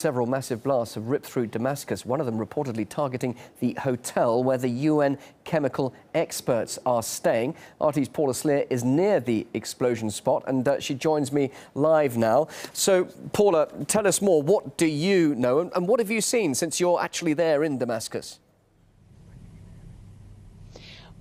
Several massive blasts have ripped through Damascus, one of them reportedly targeting the hotel where the UN chemical experts are staying. RT's Paula Slier is near the explosion spot and she joins me live now. So, Paula, tell us more. What do you know and what have you seen since you're actually there in Damascus?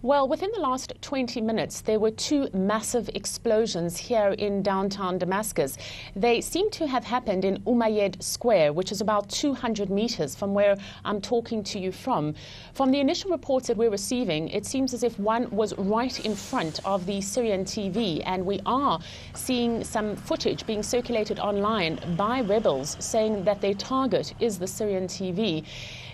Well, within the last 20 minutes, there were two massive explosions here in downtown Damascus. They seem to have happened in Umayyad Square, which is about 200 meters from where I'm talking to you from. From the initial reports that we're receiving, it seems as if one was right in front of the Syrian TV, and we are seeing some footage being circulated online by rebels saying that their target is the Syrian TV.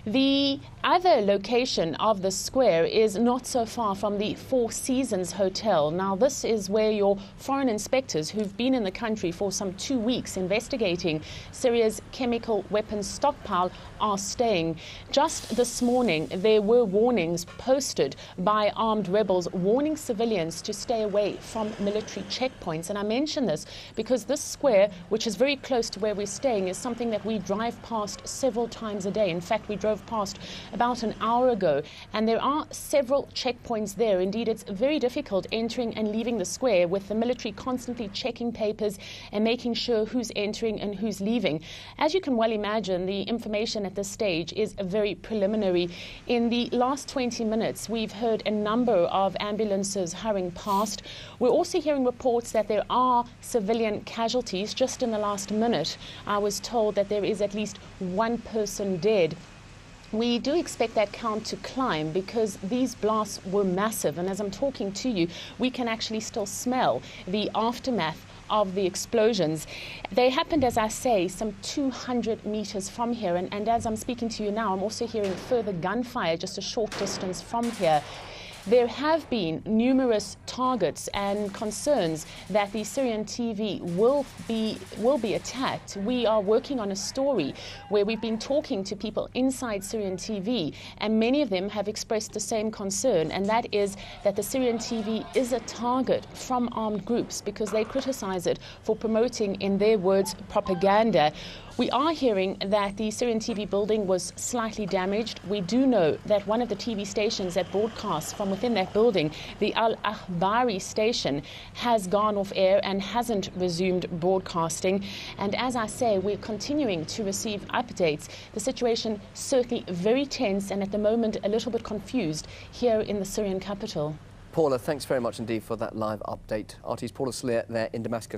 The other location of the square is not so far from the Four Seasons Hotel. Now, this is where your foreign inspectors who've been in the country for some 2 weeks investigating Syria's chemical weapons stockpile are staying. Just this morning, there were warnings posted by armed rebels warning civilians to stay away from military checkpoints. And I mention this because this square, which is very close to where we're staying, is something that we drive past several times a day. In fact, we drove past about an hour ago, and there are several checkpoints there. Indeed, it's very difficult entering and leaving the square with the military constantly checking papers and making sure who's entering and who's leaving. As you can well imagine, the information at this stage is very preliminary. In the last 20 minutes, we've heard a number of ambulances hurrying past. We're also hearing reports that there are civilian casualties. Just in the last minute, I was told that there is at least one person dead. We do expect that count to climb because these blasts were massive, and as I'm talking to you, we can actually still smell the aftermath of the explosions. They happened, as I say, some 200 meters from here, and as I'm speaking to you now, I'm also hearing further gunfire just a short distance from here. There have been numerous targets and concerns that the Syrian TV will be attacked. We are working on a story where we've been talking to people inside Syrian TV, and many of them have expressed the same concern, and that is that the Syrian TV is a target from armed groups because they criticize it for promoting, in their words, propaganda. We are hearing that the Syrian TV building was slightly damaged. We do know that one of the TV stations that broadcasts from within that building, the Al-Akhbari station, has gone off air and hasn't resumed broadcasting. And as I say, we're continuing to receive updates. The situation certainly very tense and at the moment a little bit confused here in the Syrian capital. Paula, thanks very much indeed for that live update. RT's Paula Slier there in Damascus.